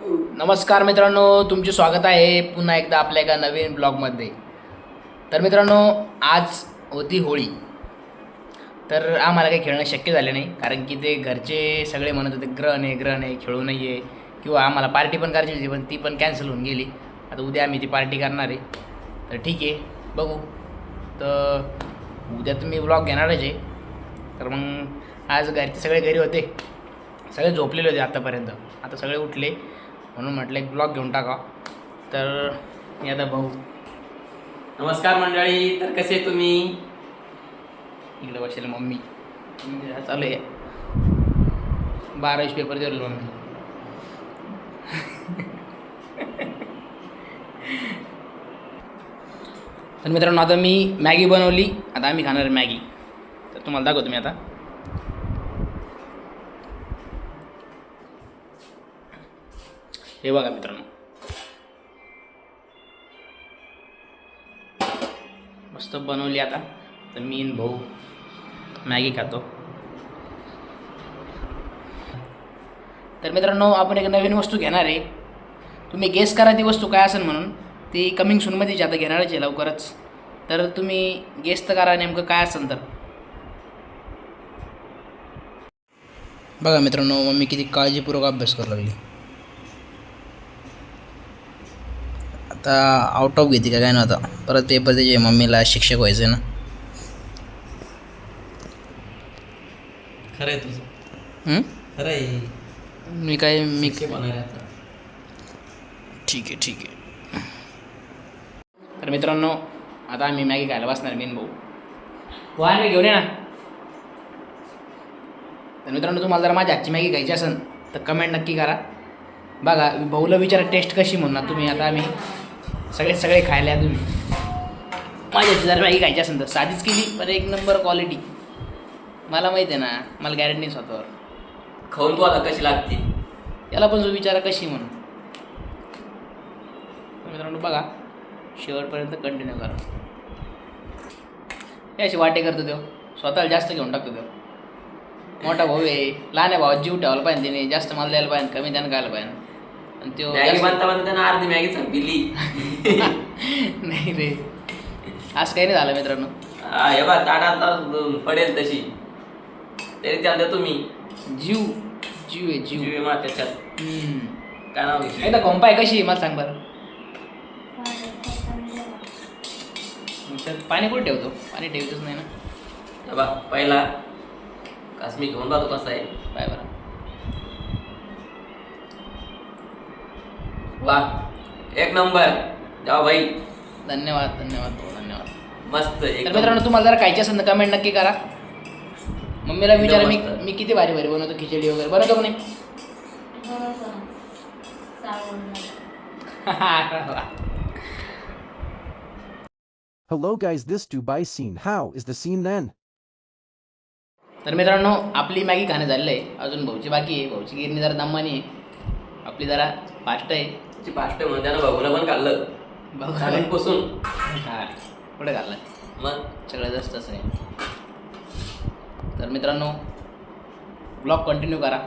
नमस्कार मित्रांनो, तुमचे स्वागत आहे पुन्हा एकदा आपल्या एका नवीन ब्लॉगमध्ये. तर मित्रांनो, आज होती होळी. तर आम्हाला काही खेळणं शक्य झालं नाही, कारण की ते घरचे सगळे म्हणत होते ग्रहण आहे खेळू नाही आहे, किंवा आम्हाला पार्टी पण करायची होती पण ती पण कॅन्सल होऊन गेली. आता उद्या आम्ही ती पार्टी करणार आहे. तर ठीक आहे, बघू. तर उद्या तुम्ही ब्लॉग घेणारच आहे. तर मग आज घरचे सगळे घरी होते, सगळे झोपलेले होते आतापर्यंत. आता सगळे उठले म्हणून म्हटलं एक ब्लॉग घेऊन टाका. तर मी आता भाऊ. नमस्कार मंडळी. तर कसे तुम्ही? इकडे बसेल मम्मी. चालू आहे 12 पेपर दिलं मम्मी. तर मित्रांनो, आता मी मॅगी बनवली. आता आम्ही खाणार मॅगी. तर तुम्हाला दाखवतो मी आता. हे बघा मित्रांनो, मस्त बनवली. आता तर मी आणि भाऊ मॅगी खातो. तर मित्रांनो, आपण एक नवीन वस्तू घेणार आहे. तुम्ही गेस करा ती वस्तू काय असेल म्हणून. ती कमिंग सूनमध्ये आता घेणारच आहे लवकरच. तर तुम्ही गेस तर करा नेमकं काय असेल. तर बघा मित्रांनो, मम्मी किती काळजीपूर्वक अभ्यास करू लागली. आता आउट ऑफ घेते का काय नव्हता. परत पेपर त्याचे मम्मीला शिक्षक व्हायचं आहे ना. खरं आहे तुझं. खरं आहे. मी ठीक आहे. तर मित्रांनो, आता आम्ही मॅगी खायला बसणार मी भाऊ. मी घेऊन ये ना. तर मित्रांनो, तुम्हाला जर माझ्या हातची मॅगी खायची असेल तर कमेंट नक्की करा. बघा, भाऊला विचारा टेस्ट कशी म्हणणार तुम्ही. आता आम्ही सगळे खायला या तुम्ही. माझ्या हातची जर मॅगी खायची असेल तर साधीच केली पण एक नंबर क्वालिटी. मला माहिती आहे ना, मला गॅरंटी स्वतःवर. खाऊन तू आता कशी लागते याला पण जो विचारा कशी म्हणून. मित्रांनो बघा, शेवटपर्यंत कंटिन्यू करा. हे अशी वाटे करतो तो, स्वतःला जास्त घेऊन टाकतो तो. मोठा भाऊ आहे, लहान आहे भाऊ, जीव ठेवायला पाहिजे त्याने. जास्त मला द्यायला पाहिजे, कमी त्यानं खायला पाहिजे. आणि तो मॅगी बनता त्यानं अर्धी मॅगी संपली. नाही रे, आज काही नाही झालं मित्रांनो. हे बा ताटात पडेल तशी तरी त्याला तुम्ही जीव आहे. जीव मा त्याच्यात काय नाव घेतलं? एकदा कोंपाय कशी आहे मला सांग बरं. पाणी कुठे ठेवतो? पाणी ठेवतच नाही ना. हे बा पहिला काश्मी घेऊन बघतो कसा आहे. पाय बरं. वा, एक नंबर. जावा भाई. धन्यवाद भाऊ, धन्यवाद. मस्त. तर मित्रांनो, तुम्हाला जरा खायची असेल तर कमेंट नक्की करा. मम्मीला विचारा मी किती भारी बनवतो. खिचडी वगैरे बनवतो का नाही? Hello guys, this Dubai scene. How is the scene then? तर मित्रांनो, आपली मॅगी खाणं झालेलं आहे. अजून भाऊची बाकी आहे. भाऊची गिरणी जरा दमानी आहे, आपली जरा फास्ट आहे. त्याची फास्ट म्हणून त्यानं भाऊला पण खाल्लं बसून. हां, कुठे घाललं मग सगळं जास्तच आहे. तर मित्रांनो, ब्लॉग कंटिन्यू करा.